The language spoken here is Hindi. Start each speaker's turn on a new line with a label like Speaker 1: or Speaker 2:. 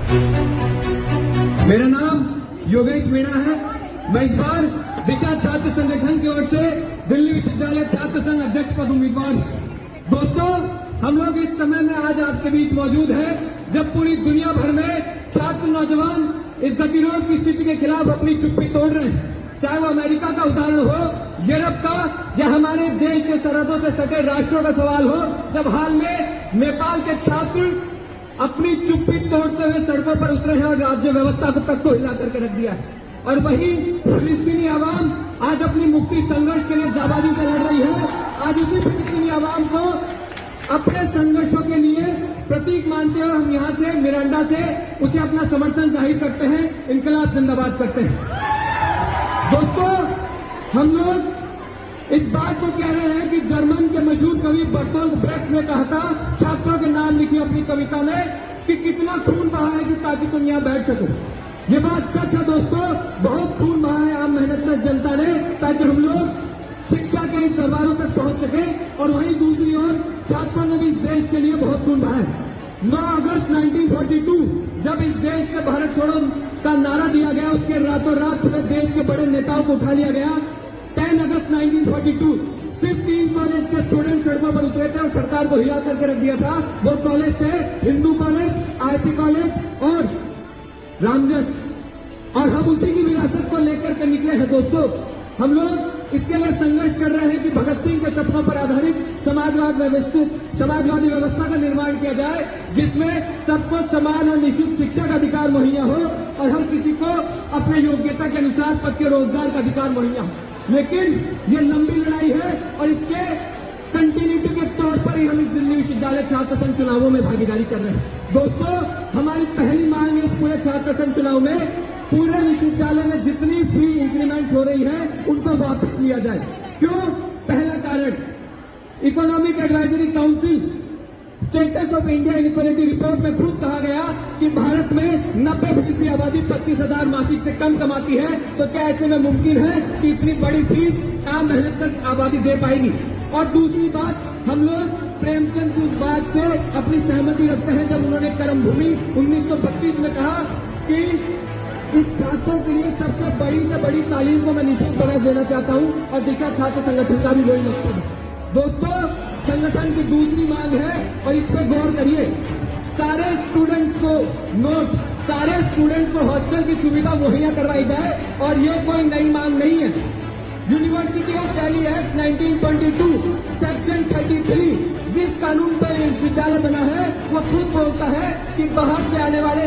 Speaker 1: मेरा नाम योगेश मीणा है। मैं इस बार दिशा छात्र संगठन की ओर से दिल्ली विश्वविद्यालय छात्र संघ अध्यक्ष पद उम्मीदवार। दोस्तों, हम लोग इस समय में आज आपके बीच मौजूद है जब पूरी दुनिया भर में छात्र नौजवान इस गतिरोध की स्थिति के खिलाफ अपनी चुप्पी तोड़ रहे हैं। चाहे वो अमेरिका का उदाहरण हो, यूरोप का, या हमारे देश के सरहदों से सटे राष्ट्रों का सवाल हो, जब हाल में नेपाल के छात्र अपनी चुप्पी तोड़ते हुए सड़कों पर उतरे हैं और राज्य व्यवस्था को तक को हिला करके रख दिया है। और वही फिलिस्तीनी आवाम आज अपनी मुक्ति संघर्ष के लिए जाबाजी से लड़ रही है। आज उसी फिलिस्तीनी आवाम को अपने संघर्षों के लिए प्रतीक मानते हुए हम यहाँ से मिरांडा से उसे अपना समर्थन जाहिर करते हैं, इनकलाब जिंदाबाद करते हैं। दोस्तों, हम लोग इस बात को कह रहे हैं कि जर्मन के मशहूर कवि बर्टोल्ट ब्रेख्ट ने कहा था, छात्रों के नाम लिखी अपनी कविता में, कि कितना खून बहा है कि ताकि तुम यहाँ बैठ सको। ये बात सच है दोस्तों, बहुत खून बहा है आम मेहनत जनता ने, ताकि हम लोग शिक्षा के इस दरबारों तक पहुंच सके। और वहीं दूसरी ओर छात्रों ने भी इस देश के लिए बहुत खून बहा है। 9 अगस्त 1942 जब इस देश से भारत छोड़ो का नारा दिया गया, उसके रातों रात पूरे देश के बड़े नेताओं को उठा लिया गया। 10 अगस्त 1942 सिर्फ 3 कॉलेज के स्टूडेंट सड़कों पर उतरे थे और सरकार को हिला करके रख दिया था। वो कॉलेज थे हिंदू कॉलेज, आईपी कॉलेज और रामजस। और हम उसी की विरासत को लेकर के निकले हैं। दोस्तों, हम लोग इसके लिए संघर्ष कर रहे हैं कि भगत सिंह के सपनों पर आधारित समाजवादी व्यवस्था का निर्माण किया जाए, जिसमें सबको समान और निःशुल्क शिक्षा का अधिकार मुहैया हो और हर किसी को अपने योग्यता के अनुसार पक्के रोजगार का अधिकार मुहैया हो। लेकिन ये लंबी लड़ाई है और इसके कंटिन्यूटी के तौर पर ही हम इस दिल्ली विश्वविद्यालय छात्र संघ चुनावों में भागीदारी कर रहे हैं। दोस्तों, हमारी पहली मांग है इस पूरे छात्र संघ चुनाव में पूरे विश्वविद्यालय में जितनी फी इंक्रीमेंट हो रही है उनको वापस लिया जाए। क्यों? पहला कारण, economic advisory council status of India inequality report में खुद कहा गया कि भारत में 90% आबादी 25,000 मासिक से कम कमाती है। तो क्या ऐसे में मुमकिन है कि इतनी बड़ी फीस आम मेहनत तक आबादी दे पाएगी? और दूसरी बात, हम लोग प्रेमचंद की उस बात से अपनी सहमति रखते हैं जब उन्होंने कर्मभूमि 1932 में कहा कि इस छात्रों के लिए सबसे बड़ी से बड़ी तालीम को मैं निःशुल्क बना देना चाहता हूं और दिशा छात्र संगठन का भी वही मकसद है। दोस्तों, संगठन की दूसरी मांग है और इस पर गौर करिए, सारे स्टूडेंट्स को नोट, सारे स्टूडेंट्स को हॉस्टल की सुविधा मुहैया करवाई जाए। और ये कोई नई मांग नहीं है। University of Delhi act 1922 section 33 जिस कानून पर विश्वविद्यालय बना है वो खुद बोलता है कि बाहर से आने वाले